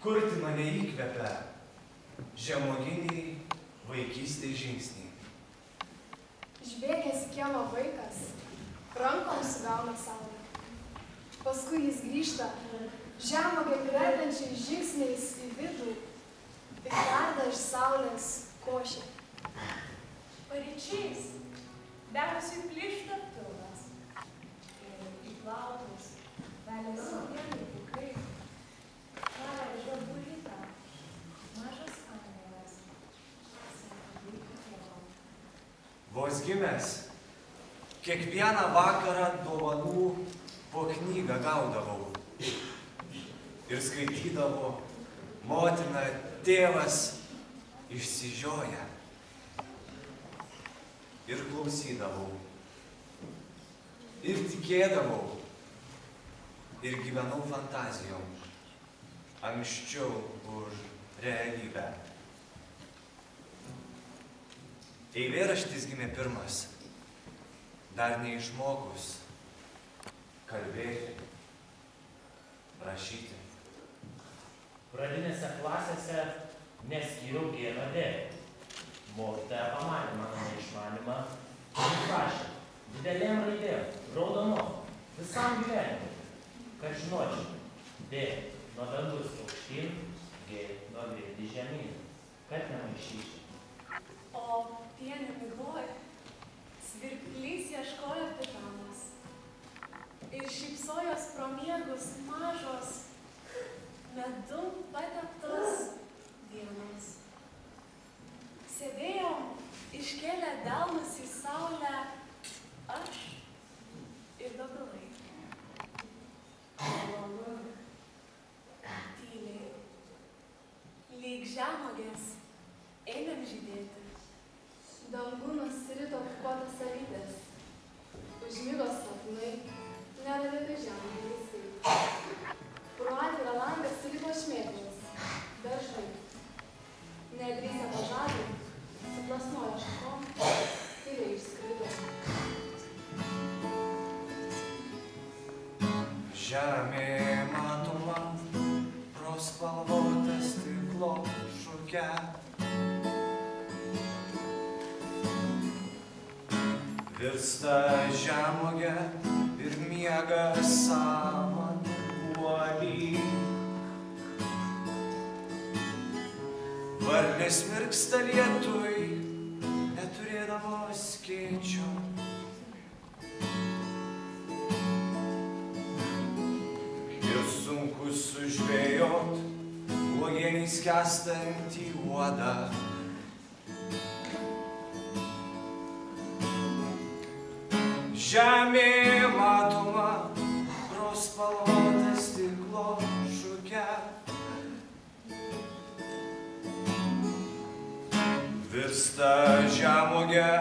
kurti mane įkvepia žemoginiai vaikystės žingsniai. Išbėgęs į kiemą vaikas, rankom sugauna saulę. Paskui jis grįžta, žemuogę kvepiančiais žingsniais į vidų ir verda iš saulės košę. Paryčiais darosi plyšta pilnas ir įplautus velės uogienai pukai. Klara žaburyta, mažas angelas, seka vaiką tėvam. Vos gimęs, kiekvieną vakarą dovanų po knygą gaudavau ir skaitydavo motina, tėvas išsižioja ir klausydavau ir tikėdavau ir gyvenau fantazijom anksčiau už realybę. Eilėraštis gimė pirmas, dar neišmokus kalbėti, rašyti. Pradinėse klasėse neskyriau G nuo D. Mokytoja pamanė mano neišmanymą ir prašė didelėm raidėm, raudonom, visam gyvenimui, kad žinočiau D nuo dangus aukštyn, G nuo grindį žemyn, kad nemaišyčiau. O pienė migloj, svirplys ieškojo pitanos ir šypsojos pro miegus mažos, medum pateptos dienos. Sėdėjom, iškėlę delnus į saulę, aš ir dobilai. Malonu, tyliai, lyg žemuogės, ėmėm žydėti. Dangų nusirito kukuotas savytės, užmigo sapnai, neradėte žemė laisvai. Pro atvirą langą suriko šmėklos, dažnai. Nedrįsę pažadai, suplasnojo šakom, tyliai išskrido. Žemė matoma pro spalvotą stiklo šukę. Virsta žemuogė ir miega sąmonguolį. Varlės mirksta lietui, neturėdamos skėčio. Ir sunku sužvejot uogienį skęstantį uodą. Žemė matoma pro spalvotą stiklo šukę. Virsta žemuogė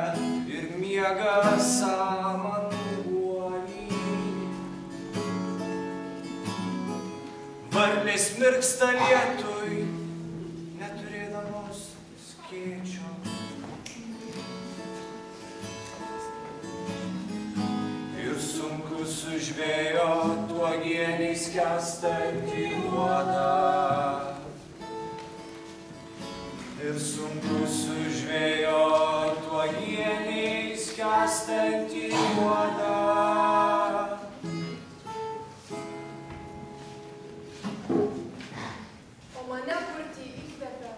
ir miega sąmonguolį. Varlės mirksta lietui, neturėdamos skėčio. Ir sunku sužvejot uogienį skęstantį uodą. Ir sunku sužvejot uogienį skęstantį uodą. O mane kurti įkvepia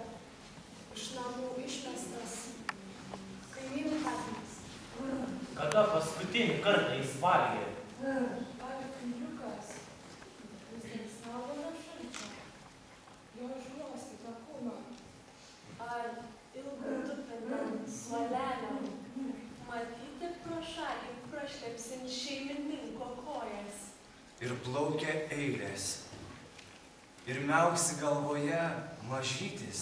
iš namų išmestas kaimynų katinas. Kada paskutinį kartą jis valgė? Ar kailiukas, vis dar saugo nuo šalčio, jo užglostytą kūną. Ar ilgų tupinant suolelio, matyti pro šalį prašlepsint šeimininko kojas. Ir plaukia eilės, ir miauksi galvoje mažytis,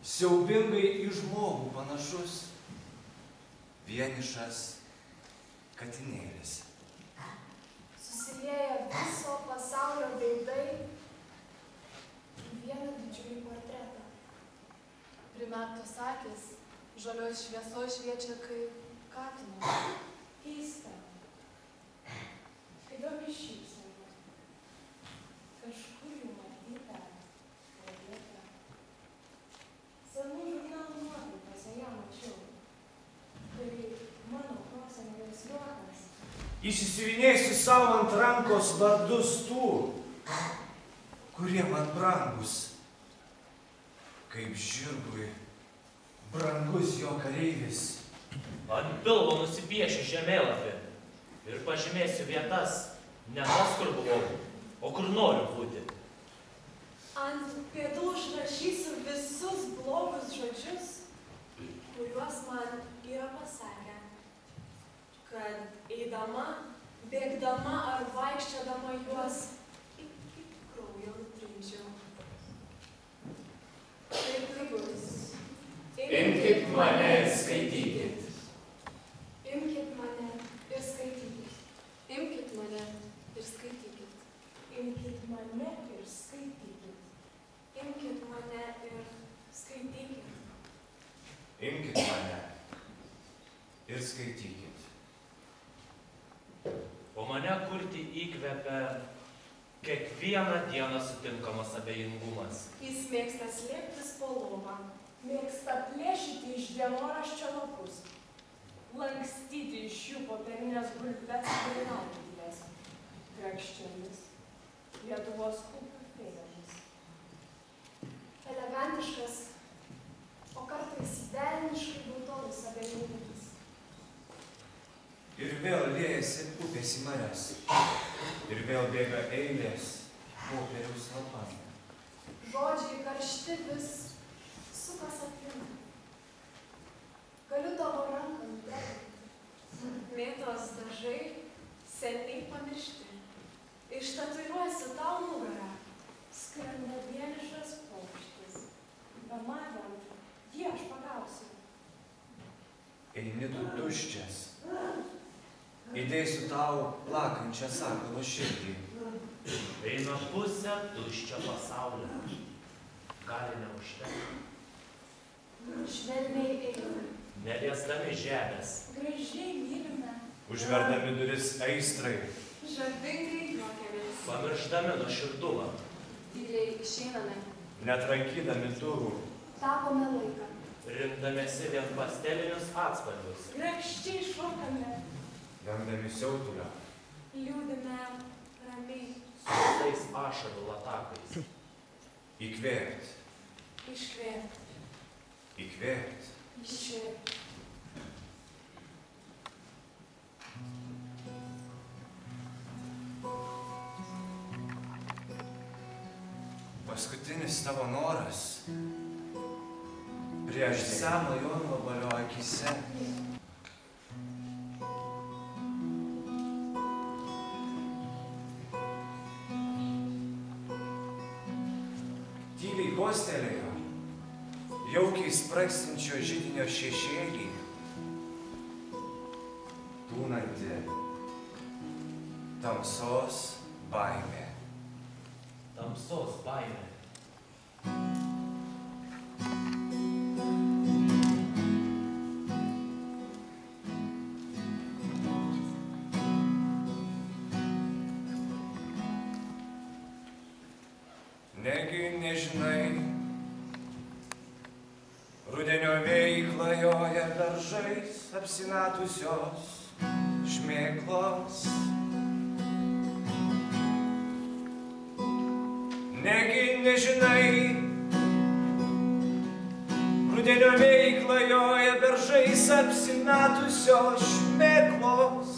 siaubingai į žmogų panašus, vienišas katinėlis. Susilieja viso pasaulio veidai į vieną didžiulį portretą. Primerktos akis, žalios šviesos šviečia kaip katino. Keista. Įdomi šypsena. Kažkur jų matyta Įsisiuvinėsiu savo ant rankos vardus tų, kurie man brangus, kaip žirgui brangus jo kareivis. Ant pilvo nusipiešiu žemėlapį ir pažymėsiu vietas, ne tas, kur buvau, o kur noriu būti. Ant pėdų užrašysiu visus blogus žodžius, kuriuos man yra pasakę, kad eidama, bėgdama ar vaikščiodama juos iki kraujo nutrinčiau. Taip ir bus. Imkit mane ir skaitykit. Imkit mane ir skaitykit. Imkit mane ir skaitykit. Imkit mane ir skaitykit. Imkit mane ir skaitykit. Imkit mane ir skaitykit. O mane kurti įkvepia kiekvieną dieną sutinkamas abejingumas. Jis mėgsta slėptis po lovą, mėgsta plėšyti iš dienoraščio lapus, lankstyti iš jų popierinės gulbes ir naudylės, grakščiomis, Lietuvos upių fėjomis. Elegantiškas, o kartais velniškai brutalus abejingumas. Ir vėl liejasi upės į marias. Ir vėl bėga eilės popieriaus lapame. Žodžiai karšti vis sukas aplink. Galiu tavo ranką nudegti. Mėtos dažai seniai pamiršti. Ištatuiruosiu tau nugarą. Skrenda vienišas paukštis. Bematant, jį aš pagausiu. Eini tu tuščias. Įdėsiu tau plakančią sakalo širdį. Eina pusę tuščio pasaulio. Gali neužtekti. Švelniai eina. Neliesdami žemės. Gražiai mylime. Užverdami duris aistrai. Žavingai juokiamės. Pamiršdami nuoširdumą. Tyliai išeiname. Netrankydami durų. Tapome laiką. Rinkdamėsi vien pastelinius atspalvius. Grakščiai šokame. Vengdami siautulio. Liūdime ramiai. Su tais ašarų latakais. Įkvėpt. Iškvėpt. Įkvėpt. Iškvėpt. Paskutinis tavo noras. Prieš seno jonvabalio akise. Tyliai kostelėjo, jaukiai spragsinčio židinio šešėlį, tūnanti tamsos baimė. Tamsos baimė. Negi nežinai, rudenio vėjai klajoja beržais apsinatusios šmėklos. Negi nežinai, rudenio vėjai klajoja beržais apsinatusios šmėklos.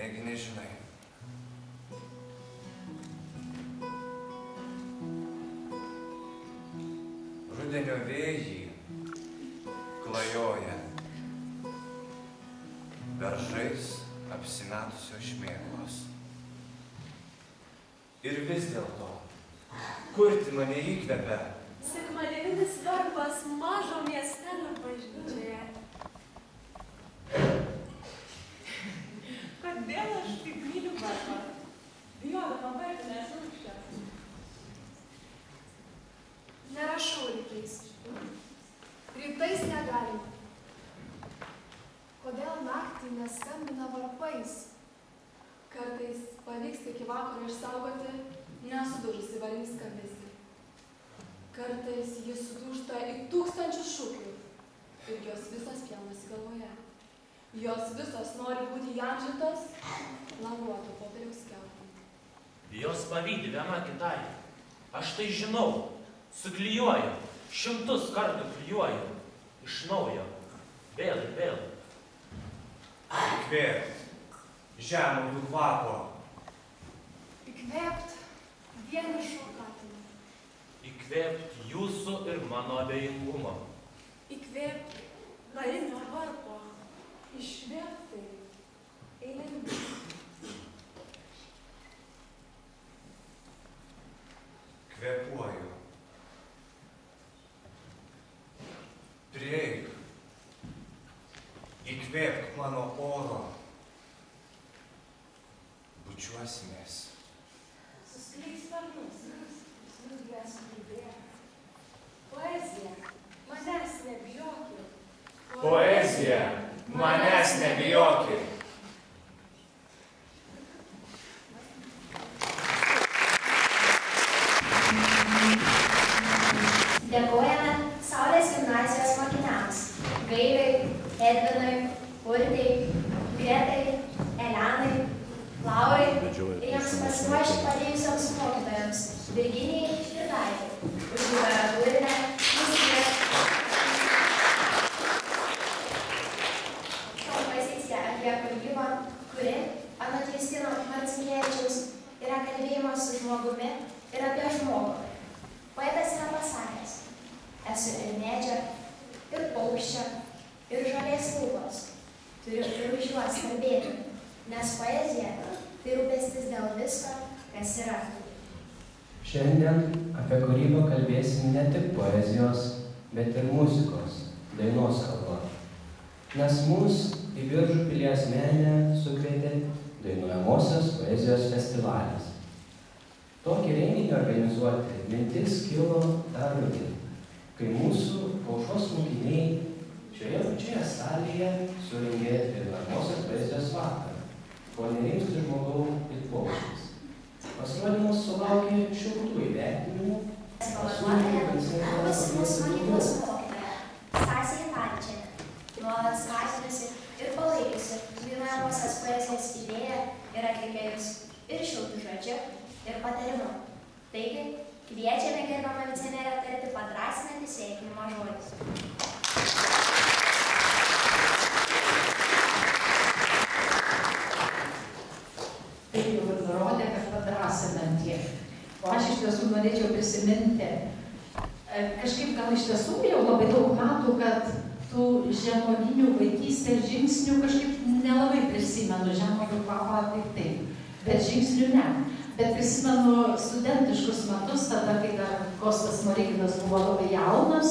Negi nežinai. Rudenio vėjai klajoja beržais apsimetusios šmėklos. Ir vis dėlto, kurti mane įkvepia. Sekmadieninis darbas mažo miestelio bažnyčioje. Kodėl aš taip myliu darbą? Bijodama vardinės rūgščios. Nerašau rytais. Rytais negalima. Kodėl naktį neskambina varpais? Kartais pavyksta iki vakaro išsaugoti nesudužusi varnį skambesį. Kartais jis sudūžta į tūkstančius šūkių ir jos Jos visos nori būti įamžintos laruotų popieriaus skiautų. Jos pavydi viena kitai. Aš tai žinau. Suklijuoju. 100 kartų klijuoju. Iš naujo. Vėl ir vėl. Įkvėpt žemuogių kvapo. Įkvėpt vienišo katino. Įkvėpt jūsų ir mano abejingumo. Įkvėpt karinio varpo. Iškvėpt tai eilėmis. Kvėpuoju. Prieik. Įkvėpk mano oro. Bučiuosimės. Suskleisk sparnus. Smilgės kalbėk. Poezija. Manęs nebijoki. Poezija. Manęs nebijoki. Dėkojame Saulės gimnazijos mokiniams Gailiui, Edvinui, Urtei, Gretai, Elenai, Laurai ir jiems pasiruošti padėjusioms mokytojams Virginijai Švirdaitei už literatūrinę muziką. Kompoziciją apie kūrybą, kuri, anot Justino Marcinkevičiaus, yra kalbėjimas su žmogumi ir apie žmogų. Poetas yra pasakęs: esu ir medžio, ir paukščio, ir žolės lūpos. Turiu ir už juos kalbėti, nes poezija tai rūpestis dėl visko, kas yra. Šiandien apie kūrybą kalbėsim ne tik poezijos, bet ir muzikos, dainos kalba. Nes mus į Biržų pilies menę sukvietė Dainuojamosios poezijos festivalis. Tokį renginį organizuoti mintis kilo dar rudenį, kai mūsų Aušros mokiniai šioje pačioje salėje surengė Dainuojamosios poezijos vakarą, ko nerimsti žmogau ir paukštis. Pasirodymas sulaukė šiltų įvertinimų. Pavaduotoja buvusi mūsų mokyklos mokytoja Stasė Itavičienė, nuolat skatinusi ir palaikiusi Dainuojamosios poezijos idėją ir atlikėjus ir šiltų žodžiu, ir patarimu. Taigi, kviečiame gerbiamą vicemerę tarti padrąsinantį sveikinimo žodį. Taip jau ir nurodė, kad padrąsinantį. O aš iš tiesų norėčiau prisiminti, kažkaip gal iš tiesų jau labai daug metų, kad tų žemuoginių vaikystės žingsnių kažkaip nelabai prisimenu, žemuogių kvapą taip, bet žingsnių ne. Bet prisimenu studentiškus metus, tada, kai dar Kostas Smoriginas buvo labai jaunas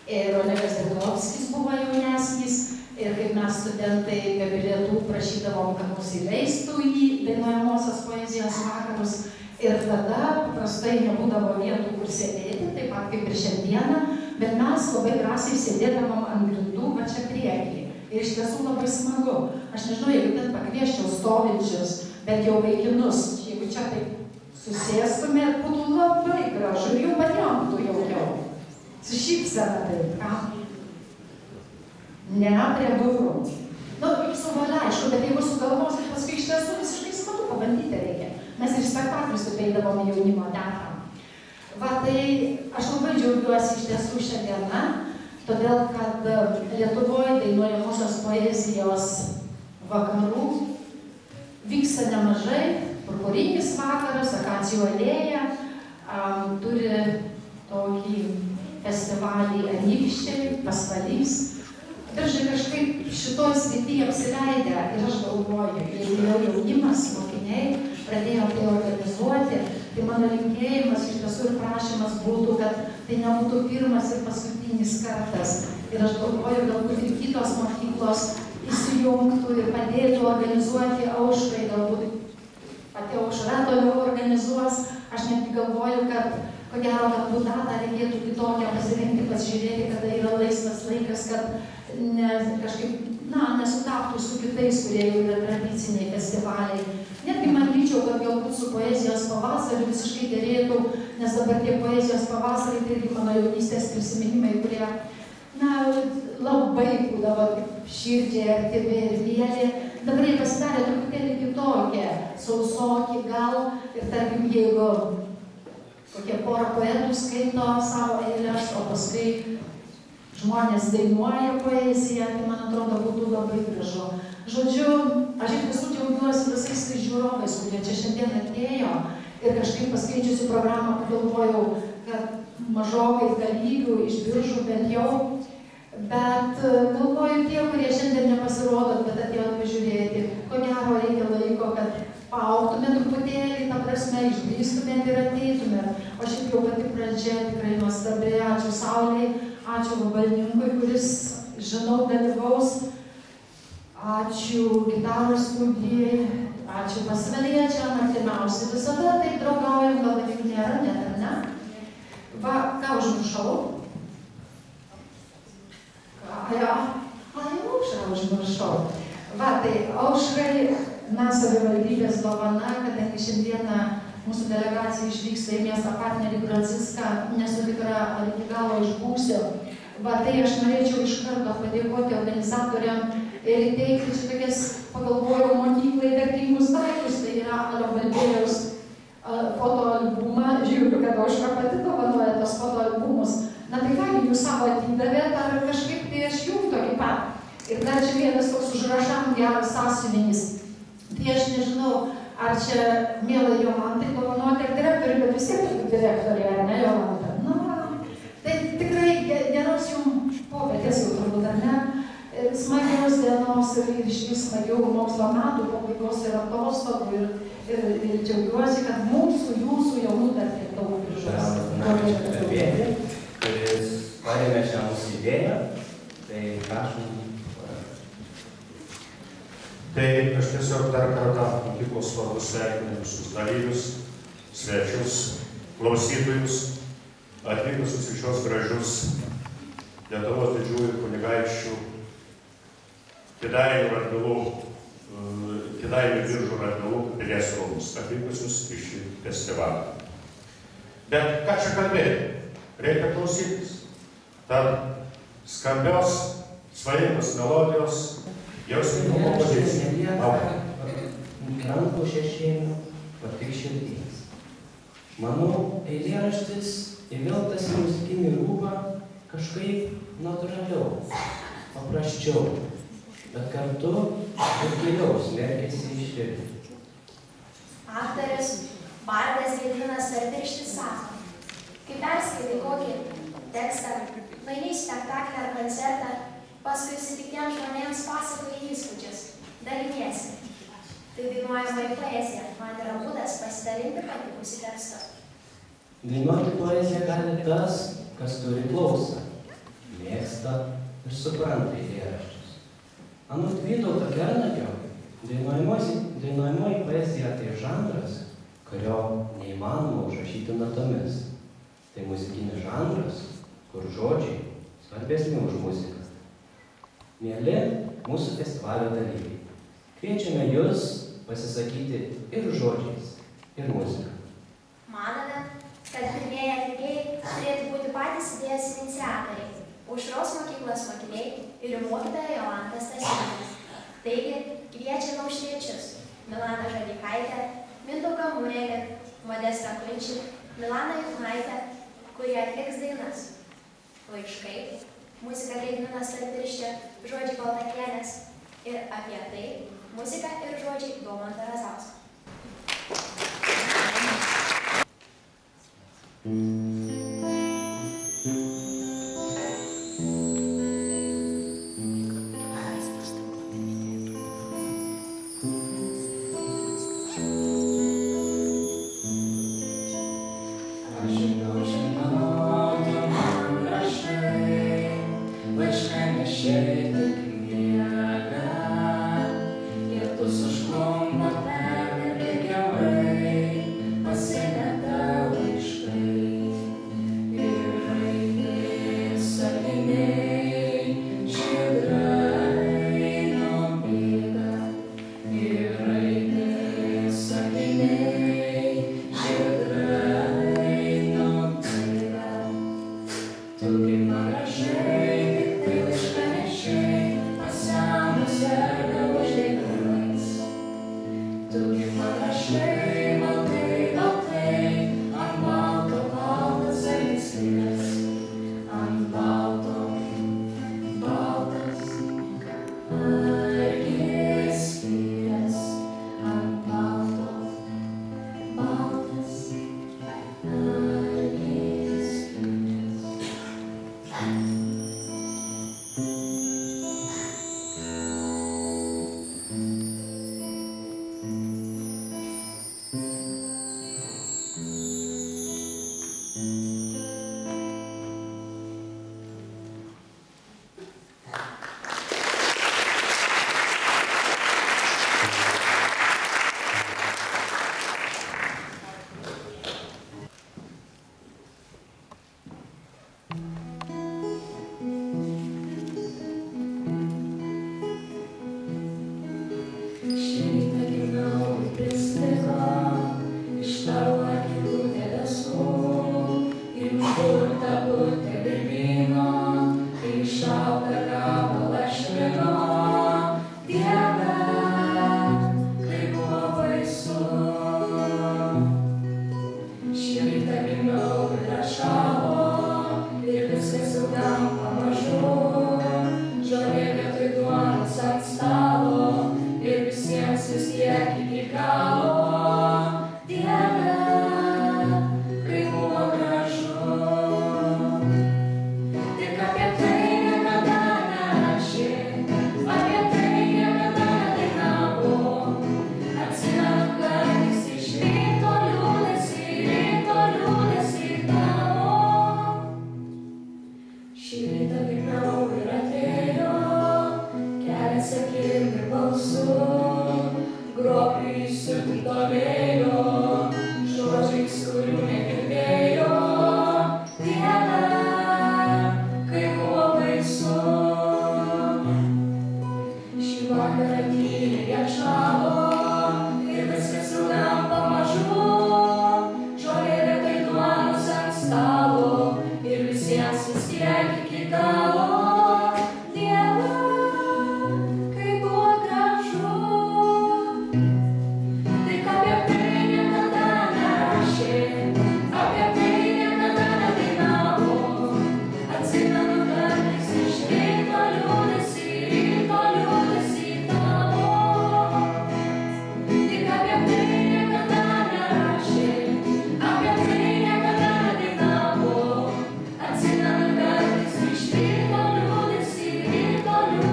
ir Olegas Deglovskis buvo jaunesnis ir kaip mes studentai be bilietų prašydavom, kad mus įleistų į Dainuojamosios poezijos vakarus ir tada paprastai nebūdavo vietų, kur sėdėti, taip pat kaip ir šiandieną, bet mes labai drąsiai sėdėdavom ant grindų va čia priekyje. Ir iš tiesų labai smagu. Aš nežinau, jeigu ten pakvieščiau stovinčius, bet jau vaikinus, jeigu čia taip susėstumėt, būtų labai gražu ir jau patiem būtų jaukiau. Su šypsena taip, ką? Ne prie durų. Nu, jūsų valia, aišku, bet jeigu sugalvosit, paskui iš tiesų visiškai smagu pabandyti reikia. Mes ir spektaklius ateidavom į jaunimo teatrą. Va, tai aš labai džiaugiuosi iš tiesų šiandieną, todėl kad Lietuvoje Dainuojamosios poezijos vakarų vyksta nemažai. Purpurinis vakaras, Akacijų alėja, turi tokį festivalį Anykščiai, Pasvalys. Biržai kažkaip šitoj srityje apsileidę ir aš galvoju, jeigu jau jaunimas, mokiniai pradėjo tai organizuoti, tai mano linkėjimas iš tiesų ir prašymas būtų, kad tai nebūtų pirmas ir paskutinis kartas. Ir aš galvoju, galbūt ir kitos mokyklos įsijungtų ir padėtų organizuoti Aušrai, galbūt pati Aušra toliau organizuos. Aš netgi galvoju, kad ko gero, kad datą reikėtų kitokią pasirinkti, pasižiūrėti, kada yra laisvas laikas, kad kažkaip, nesutaptų su kitais, kurie jau yra tradiciniai festivaliai. Netgi manyčiau, kad galbūt su poezijos pavasariu visiškai derėtų, nes dabar tie poezijos pavasariai, tai irgi mano jaunystės prisiminimai, kurie na, labai būdavo širdžiai artimi ir mieli. Dabar jie pasidarė truputėlį kitokie, sausoki gal, ir tarkim, jeigu kokie porą poetų skaito savo eiles, o paskui žmonės dainuoja poeziją, tai man atrodo būtų labai gražu. Žodžiu, aš iš visų džiaugiuosi visais tais žiūrovais, kurie čia šiandien atėjo ir kažkaip paskaičiusi programą pagalvojau, kad mažokai dalyvių iš Biržų bent jau, bet galvoju tie, kurie šiandien nepasirodo, bet atėjo pažiūrėti, ko gero reikia laiko, kad paaugtume truputėlį, ta prasme, išdrįstumėt ir ateitumėt. O šiaip jau pati pradžia tikrai nuostabi, ačiū Saulei, ačiū Vabalninkui, kuris, žinau, dalyvaus, ačiū gitaros studijai, ačiū pasvaliečiam, artimiausiai visada taip draugaujam, gal jų nėra, net ar ne? Va, ką užmiršau? Aušrą užmiršau. Va, tai Aušrai, savivaldybės dovana, kadangi šiandieną mūsų delegacija išvyksta į miestą partnerį Grodziską, nesu tikra, ar iki galo išbūsiu. Va, tai aš norėčiau iš karto padėkoti organizatoriam ir įteikti čia tokias, pagalvojau, mokyklai vertingus daiktus, tai yra Alio Balbėjaus fotoalbumą, žiūriu, kad Aušra pati dovanoja tos fotoalbumus. Na tai ką, jūs savo atidavėt, ar kažkaip tai aš jums tokį pat. Ir dar čia vienas toks užrašam geras sąsiuvinys. Tai aš nežinau, ar čia mielai Jolantai dovanoti ar direktoriui, bet vis tiek direktorė, ar ne, Jolanta? Na, tai tikrai geros jums popietės jau turbūt, ar ne? Smagios dienos ir iš vis smagiau mokslo metų pabaigos ir atostogų ir džiaugiuosi, kad mūsų, jūsų jaunų dar tiek daug Prižas. Kuris parėmė šią mūsų idėją, tai prašom. Tai aš tiesiog dar kartą mokyklos vardu sveikinu visus dalyvius, svečius, klausytojus, atvykusius į šios gražius Lietuvos didžiųjų kunigaikščių Kėdainių Radvilų, Kėdainių Biržų Radvilų pilies rūmus, atvykusius į šį festivalį. Bet ką čia kalbėti? Reikia klausytis. Tad skambios, svajingos melodijos, jausmingų kompozicijų. Rankų šešėlių, o tik širdies. Manau, eilėraštis įvilktas į muzikinį rūbą kažkaip natūraliau, paprasčiau, bet kartu ir giliau smerkėsi į širdį. Aktorius Bardas Gediminas Storpirštis sako, kai perskaitai kokį tekstą, nueini į spektaklį ar koncertą, paskui sutiktiems žmonėms pasakoji įspūdžius, daliniesi. Tai dainuojamoji poezija, man yra būdas pasidalinti patikusi tekstu. Dainuoti poeziją gali tas, kas turi klausą, mėgsta ir supranta eilėraščius. Anot Vytauto Kernagio, dainuojamoji poezija tai žanras, kurio neįmanoma užrašyti natomis. Tai muzikinis žanras, kur žodžiai svarbesni už muziką. Mieli mūsų festivalio dalyviai, kviečiame jus pasisakyti ir žodžiais, ir muzika. Manome, kad pirmieji atlikėjai turėtų būti patys idėjos iniciatoriai, Aušros mokyklos mokiniai ir mokytoja Jolanta Stasiūnas. Taigi, kviečiame aušriečius Milaną Žalikaitę, Mindaugą Murėlį, Modestą Kunčį, Milaną Juknaitę, kurie atliks dainas. Laiškai, muzika Gediminas Storpirščio, žodžiai Baltakienės ir apie tai muzika ir žodžiai Domanto Razausko. Tu kaip parašai, rytą įknau ir atėjo, kelias akim ir balsu, grobiui įsiūto vėjo, žodžiais, kurių negirdėjo. Dieve, kaip buvo baisu. Šį vakarą tyliai atšalo ir viskas ilgam pamažu. Žolė retai duonos ant stalo ir visiems vis tiek iki galo. Dieve, kaip buvo gražu. Tik apie tai niekada nerašė, apie tai niekada nedainavo. Atsimenu kartais iš ryto liūdesį tavo. Tik apie tai niekada nerašė, apie tai niekada nedainavo. Atsimenu kartais iš ryto liūdesį tavo.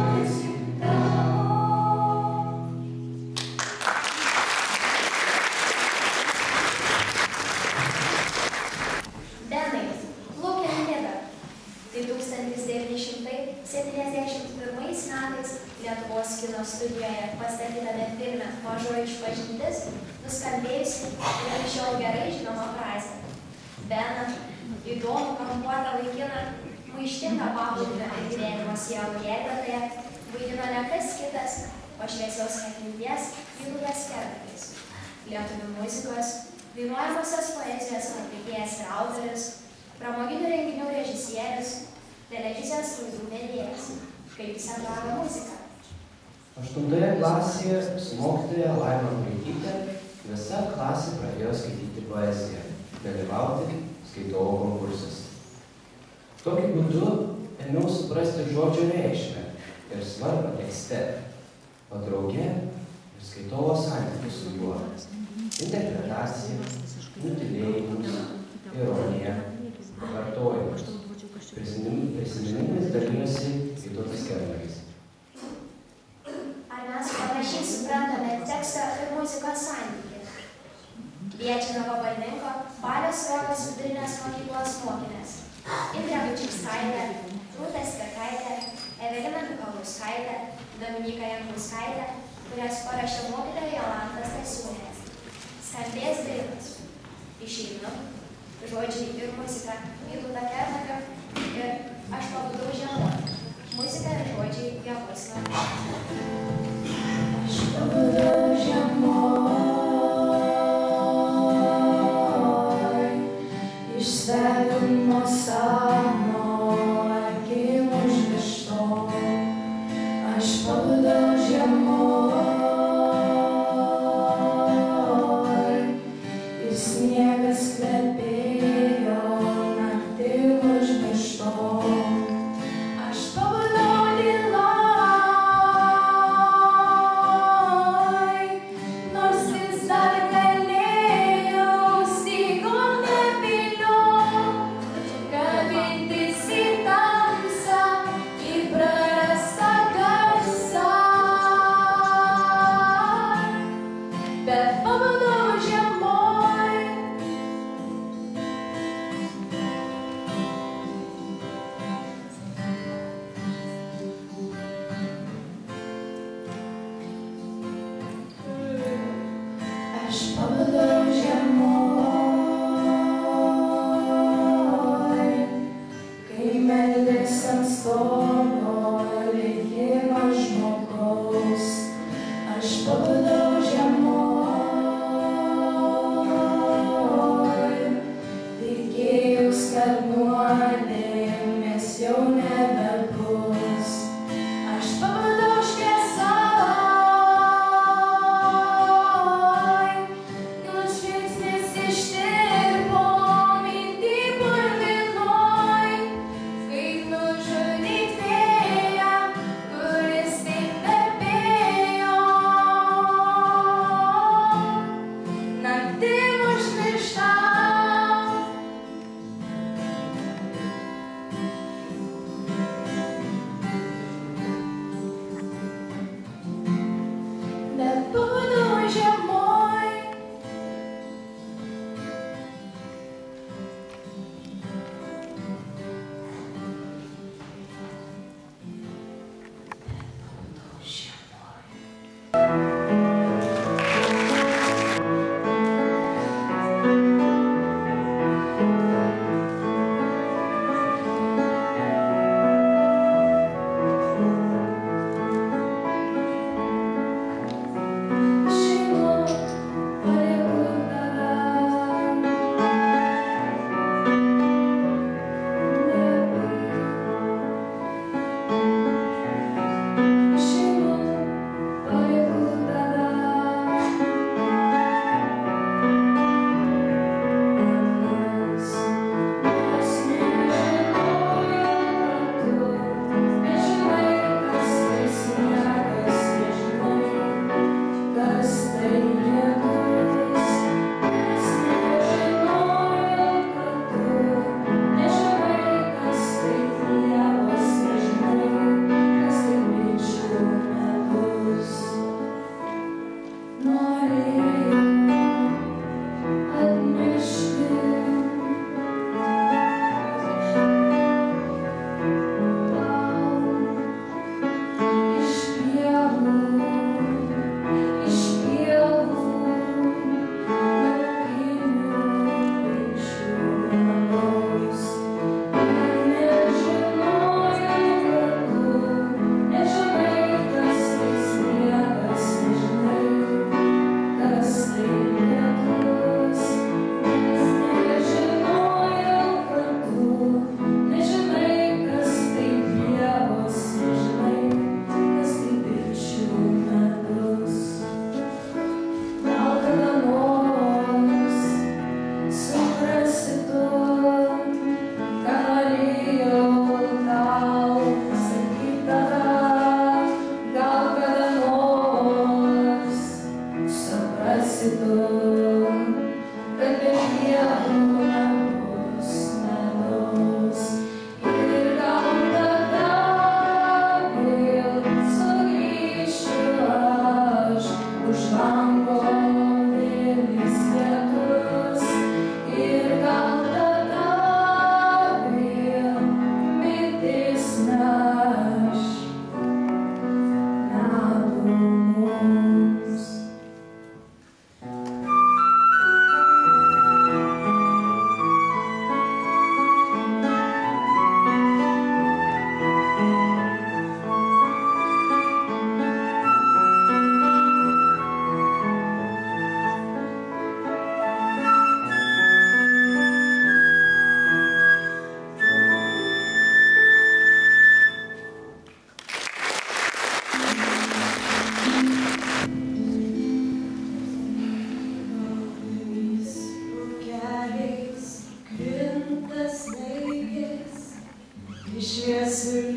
Benai, Look and Nida. Tai 1971 metais Lietuvos kino studijoje pastatytame filme Mažoji išpažintis nuskambėjusi ir iki šiol gerai žinoma frazė. Beną, įdomų kampuotą vaikiną, maištingą paplūdimio ir gyvenimo sielų gelbėtoją vaidino ne kas kitas, o šviesios atminties Vytautas Kernagis. Lietuvių muzikos, dainuojamosios poezijos atlikėjas ir autorius, pramoginių renginių režisierius, televizijos laidų vedėjas. Kaip jis atrado muziką? 8 klasėje su mokytoja Laima Braitytė visa klasė pradėjo skaityti poeziją, dalyvauti skaitovo konkursuose. Tokiu būdu ėmiau suprasti žodžio reikšmę ir svarbą tekste, o drauge ir skaitovo santykius su juo, interpretacija, nutylėjimus, ironija, pakartojimus. Prisiminimais dalyjosi Vytautas Kernagis. Ar mes panašiai suprantame tekstą ir muzikos santykį? Kviečiame vabalninko Balio Sruogos vidurinės mokyklos mokinės Indrę Bučiauskaitę, Rūtą Spirkaitę, Eveliną Mikalauskaitę, Dominiką Jankauskaitę, kurias parašė mokytoja Jolanta Stasiūnė. Skambės dainos Išeinu, žodžiai ir muzika Vytauto Kernagio ir Aš pabudau žemoj. Muzika ir žodžiai Ievos Narkutės. Aš pabudau žemoj, iš svetimo sapno akim užmiršto. Aš pabudau žemoj, ir sniegas kvepėjo naktim užmiršto. Aš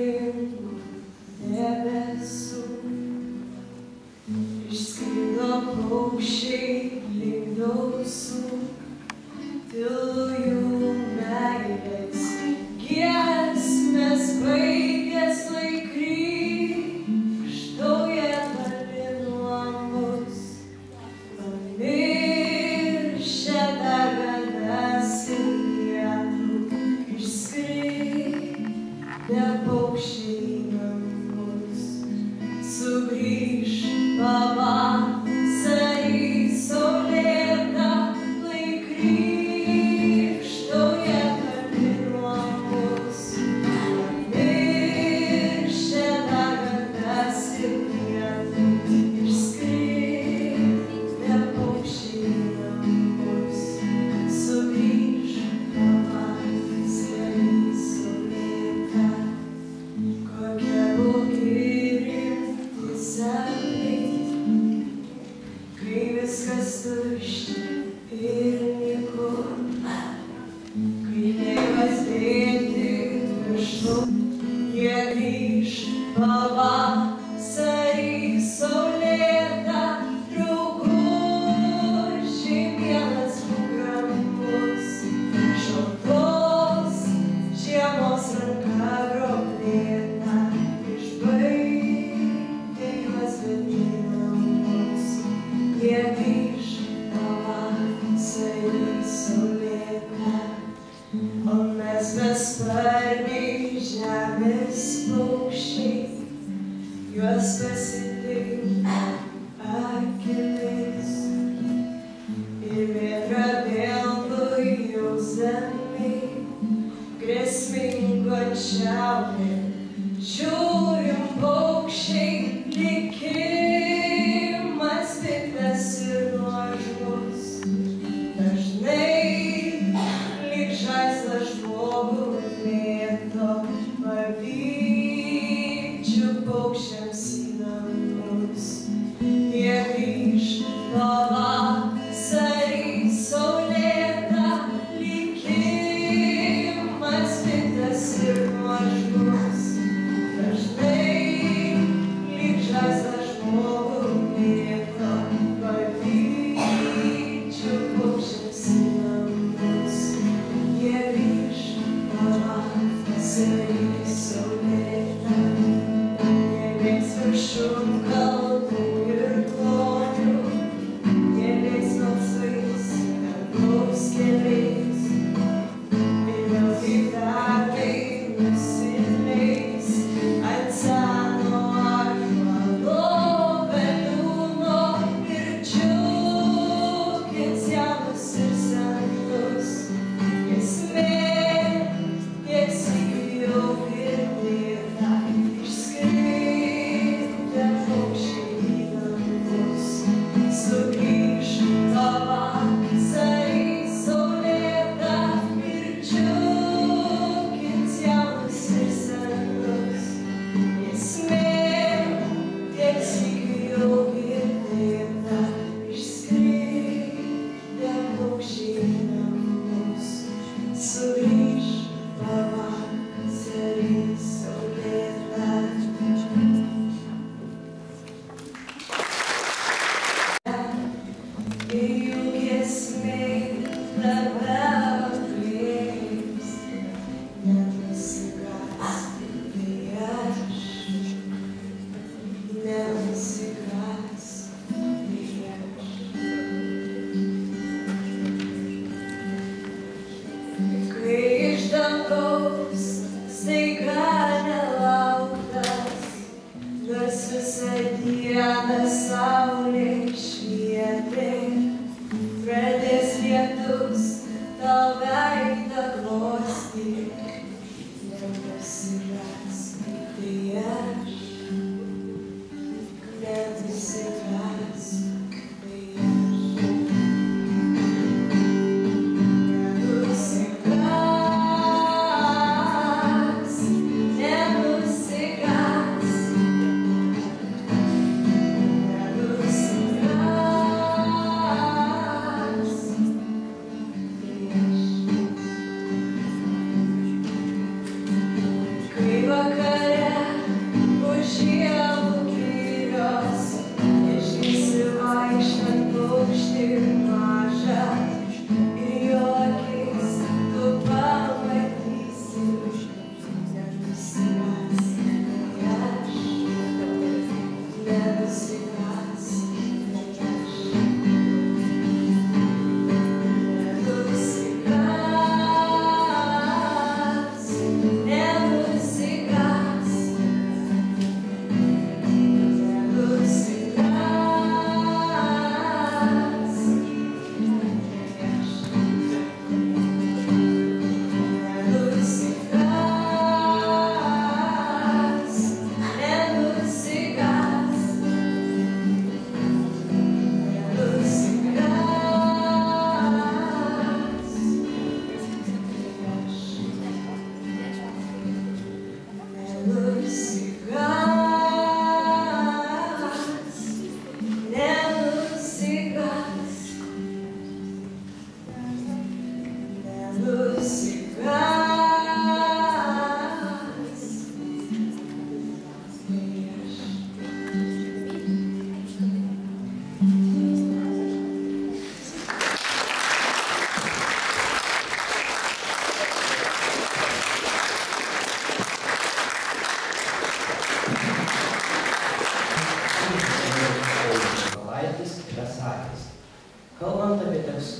galingų debesų. Išskrido paukščiai lyg dausų, tylu jų meilės giesmės baigės laikryžtauja toli nuo mus. Pamiršę dar ganasi vietų, išskridę paukščiai į namus. Sugrįš pavasarį saulėtą, laikryžtauja toli nuo mus. Pamiršę dar ganasi vietų, išskridę paukščiai į namus. Sugrįš pavasarį saulėtą, kokia blogi rimti sapnai, kai viskas tuščia ir nyku, kai tėvas dėti viršų, jie grįš pavasarį saulėtą, draugužiai mielas būk ramus, šaltos žiemos ranka groblėta, išbaigė juos bet į namus. Jie grįš pavasarį saulėtą, o mes besparniai žemės paukščiai, juos pasitinka akimis. Ir vėtra vėl nujausdami grėsmingo šiaurė, žiūrim paukščiai, likimas piktas ir nuožmus. Dažnai lyg žaislas žmogų mėto, pavydžiu paukščiams į namus. Jie grįš pavasarį saulėtą, likimas piktas ir nuožmus.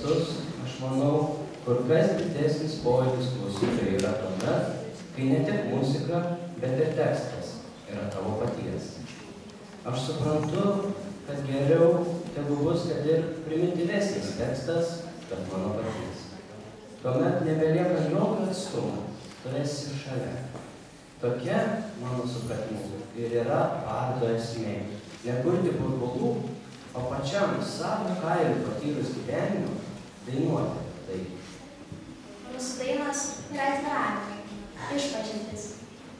tekstus, aš manau, kur kas didesnis pojūtis klausytojui yra tuomet, kai ne tik muzika, bet ir tekstas yra tavo paties. Aš suprantu, kad geriau tegu bus, kad ir primityvesnis tekstas, bet mano paties. Tuomet nebelieka jokio atstumo, tu esi šalia. Tokia, mano supratimu, ir yra bardo esmė. Nekurti burbulų, o pačiam savo kailiu patyrus gyvenimą dainuoti tai. Mūsų dainos yra atviravimai, išpažintis.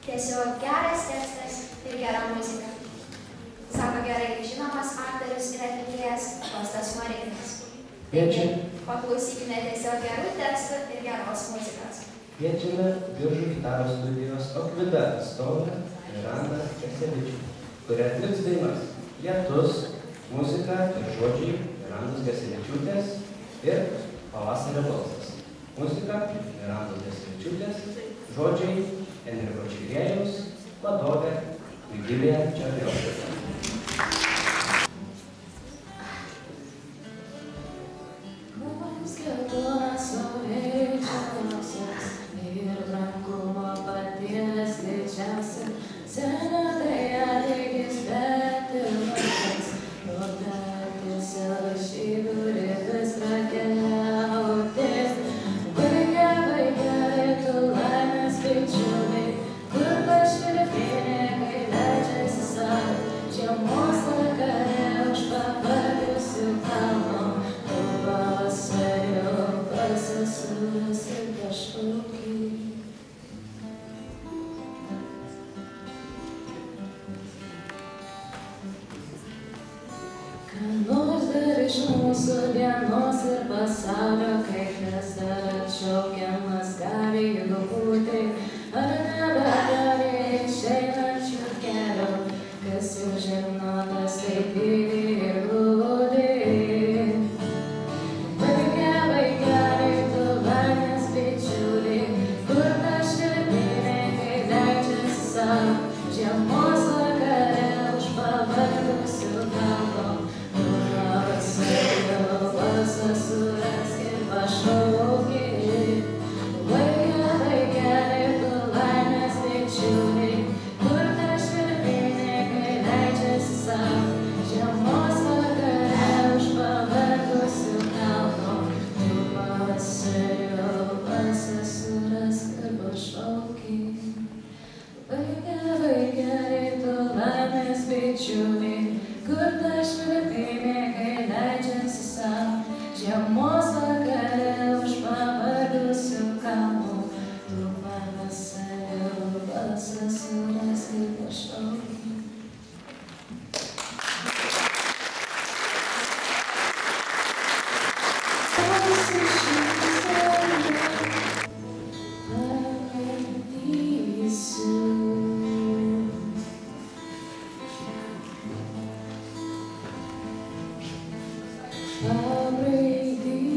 Tiesiog geras tekstas ir gera muzika. Sako gerai žinomas aktorius ir atlikėjas Kostas Smoriginas. Paklausykime tiesiog gerų tekstų ir geros muzikos. Kviečiame Biržų gitaros studijos Okvida atstovę Mirandą Gasevičių, kuri atliks dainas Lietus, muzika ir žodžiai Mirandos Gasevičiūtės ir Pavasario balsas. Muzika Mirandos Gasevičiūtės, žodžiai Enriko Čigrėjaus, vadovė Vigilija Černiauskaitė. Pabraidysiu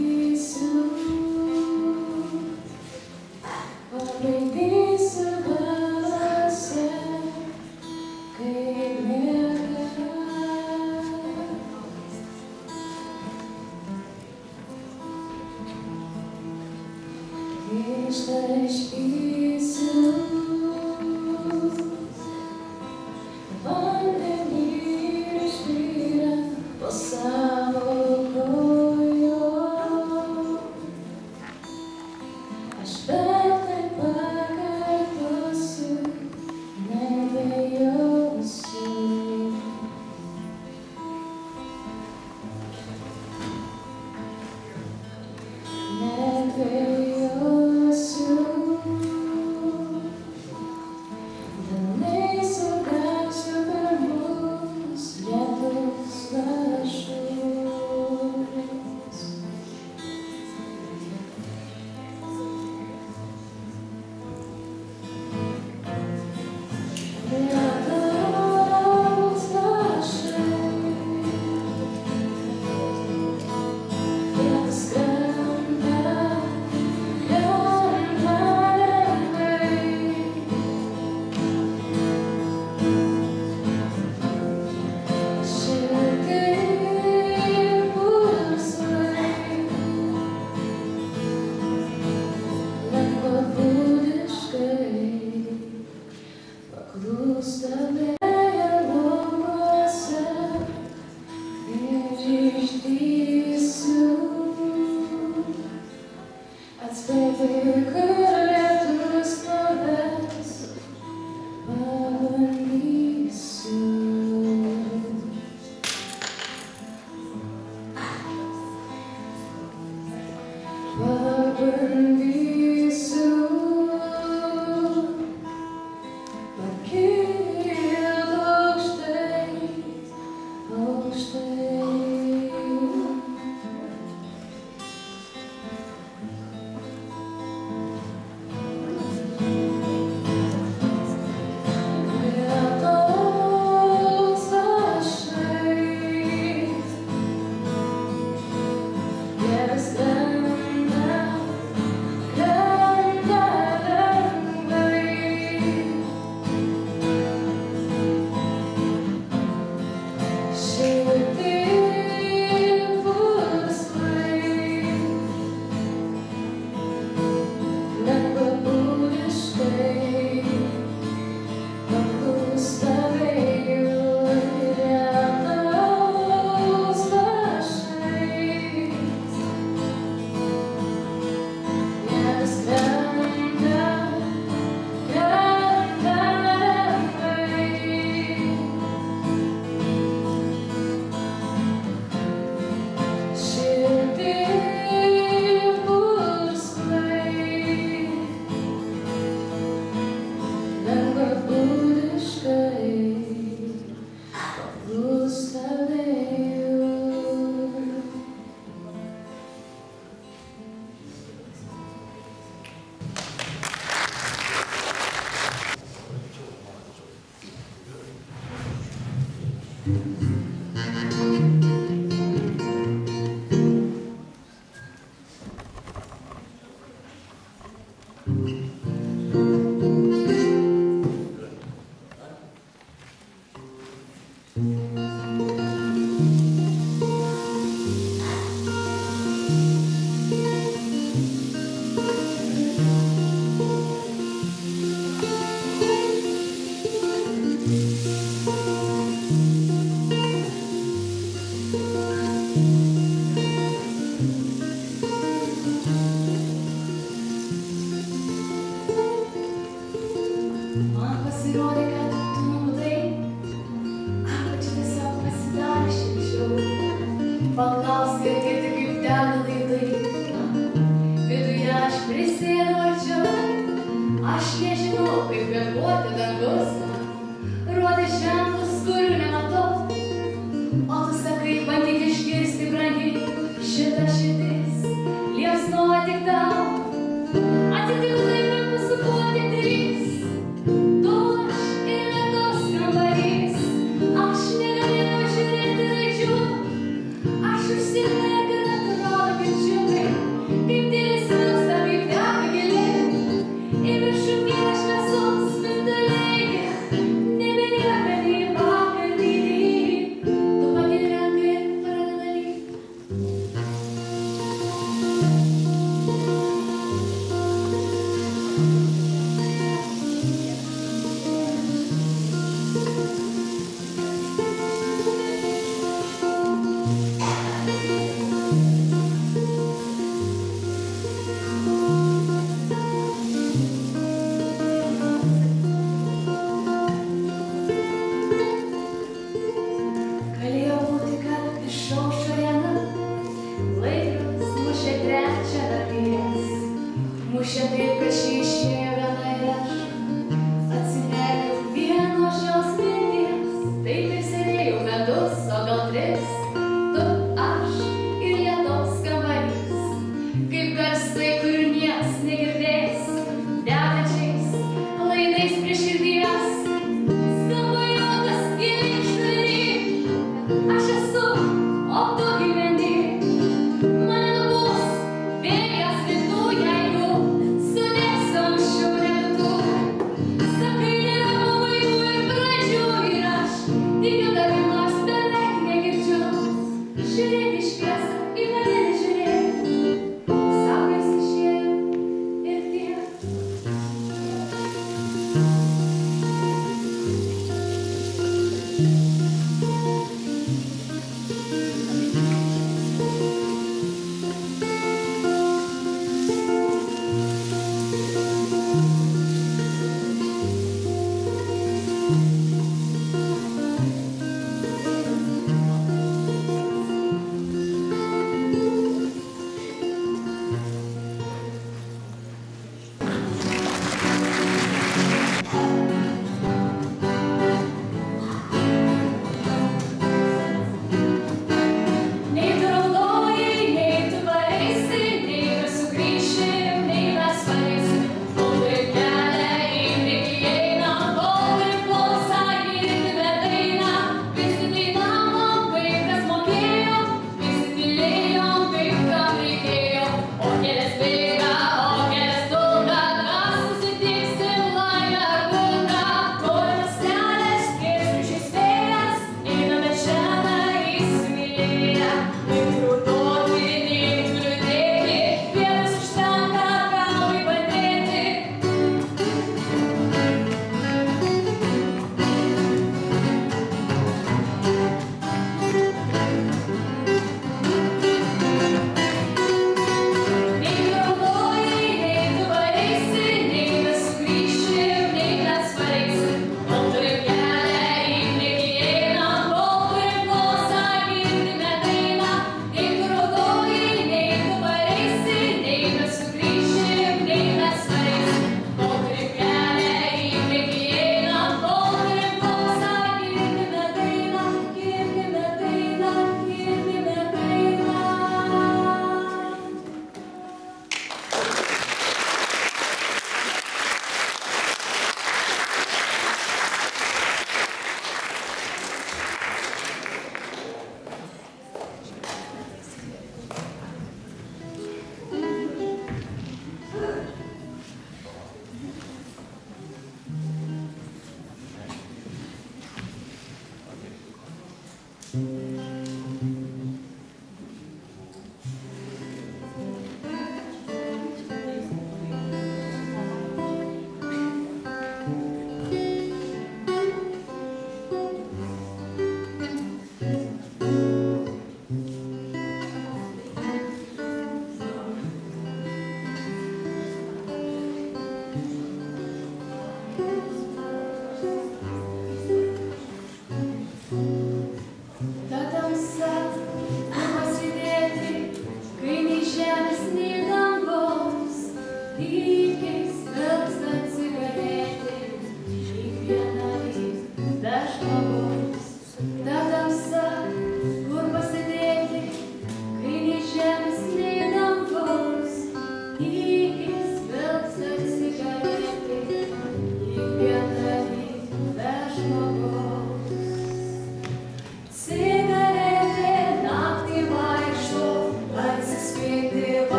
Aš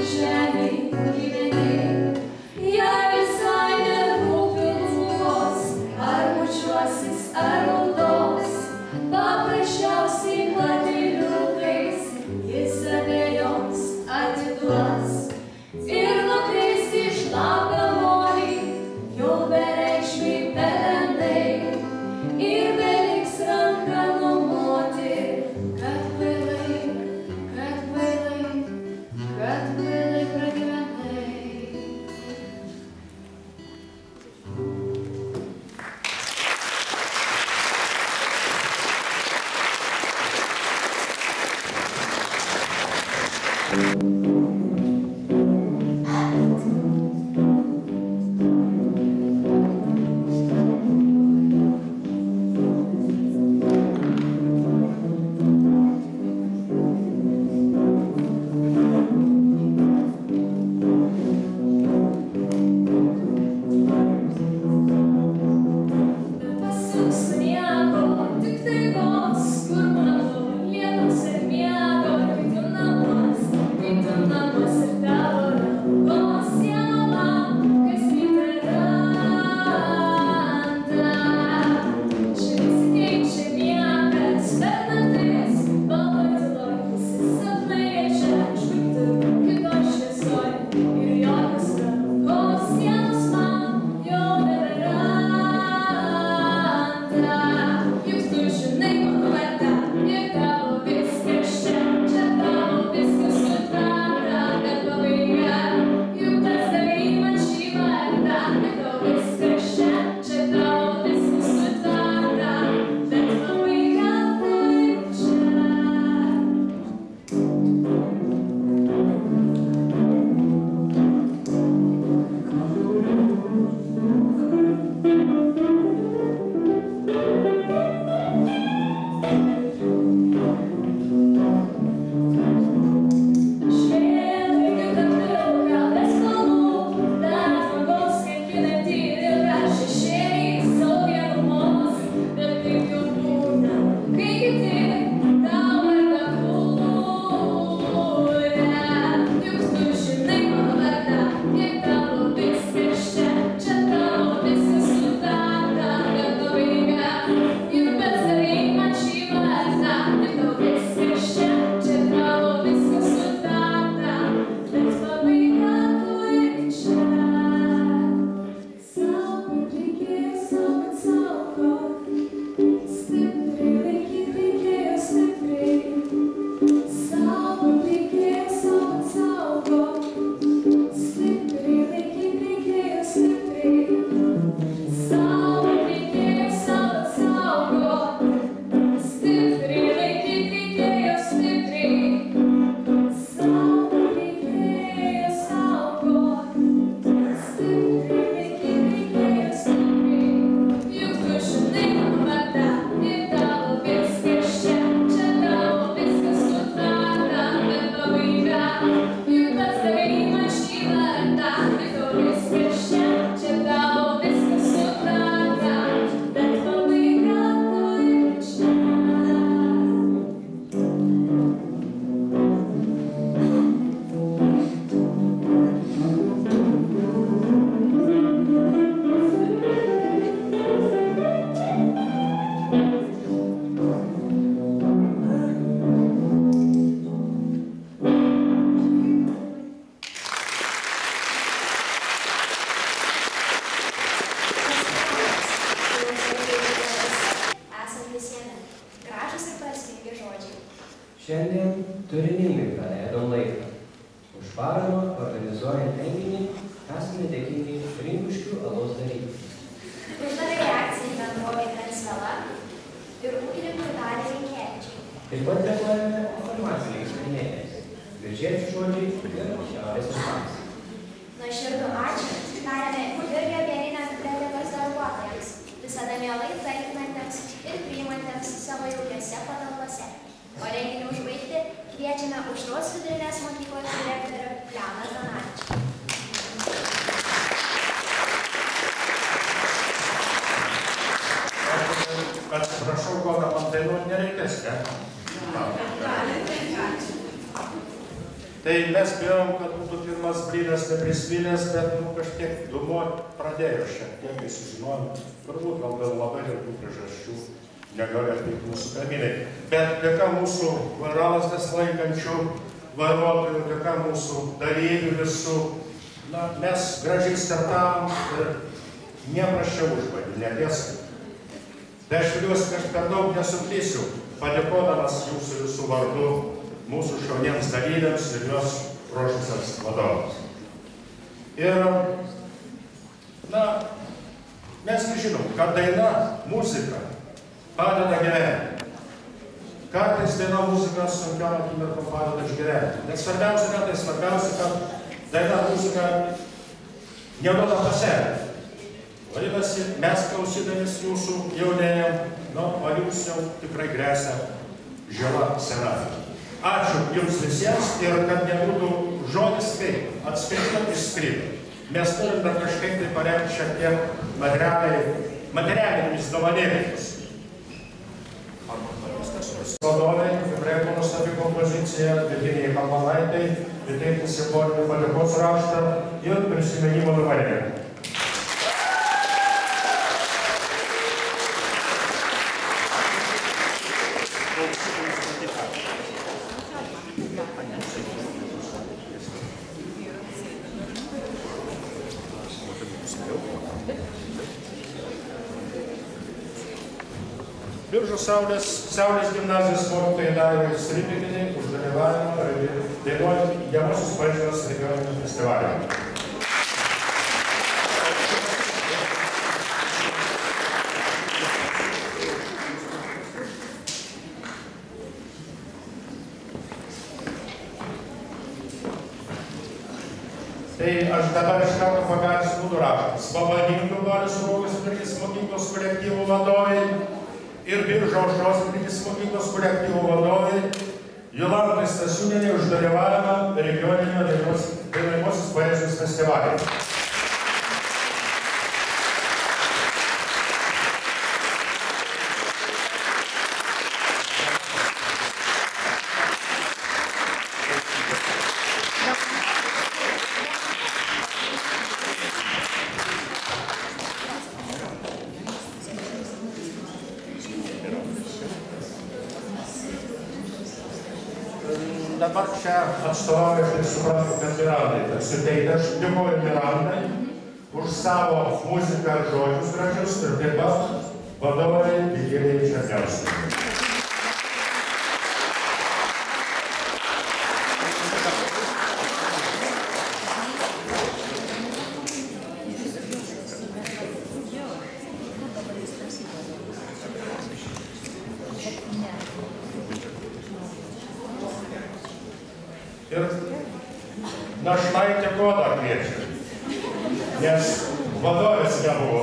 Žemėj gyveni, jei visai ne atvykusiems ir priimantiems savo jaukiose patalpose. O renginį užbaigti kviečiame Aušros vidurinės mokyklos direktorių Leoną Zdanavičių. Atsiprašau, kokią man dainuoti nereikės, ne? Tai mes bijom, kad būtų pirmas blynas neprisvilęs, bet kažkiek dumuot pradėjo šiek tiek, kai sužinojom. Turbūt gal labai rimtų priežasčių negali atvykti mūsų kaimynai. Bet dėka mūsų vairalazdes laikančių vairuotojų, dėka mūsų dalyvių visų, mes gražiai startavom ir neprašiau užbaigti, netiesą. Tai aš viliuosi, kad per daug nesuklysiu, padėkodamas jūsų visų vardu mūsų šauniems dalyviams ir jos ruošusiams vadovams. Ir, mes žinom, kad daina, muzika padeda gyventi. Kartais daina muzika sunkiom akimirkom padeda išgyventi. Nes svarbiausia, kad daina muzika neduoda pasenti. Vadinasi, mes klausydamis jūsų jaunėjom, o jums jau tikrai gresia žala senatvė. Ačiū jums visiems ir kad nebūtų žodis kaip, atskrido, išskrido. Mes turim dar kažkaip tai paremti šiek tiek materialinėmis dovanėlėmis. Vadovai, tikrai buvo nuostabi kompozicija, Virginijai Kalmanaitai, įteikti simbolinį padėkos raštą ir prisiminimo dovanėlę. Biržų Saulės gimnazijos mokytojai Daivai Sribikinai už dalyvavimą dainuojant Žemosios poezijos regioninio festivalio. Tai aš dabar iš karto pagarsinu raštas. Pavadintų Balės Rūgos vidurinės mokyklos kolektyvų vadovai ir Biržų Aušros vidurinės mokyklos kolektyvų vadovai Jolantai Stasiūnienei už dalyvavimą regioninio dainuojamosios poezijos festivalyje. Dabar čia atstovauju, aš tai suprantu, kad Mirandai. Aš dėkoju Mirandai už savo muziką ir žodžius gražius ir taip pat vadovai Virginijai Černiauskai. Ir Našlaitė Goda kviečia, nes vadovės nebuvo,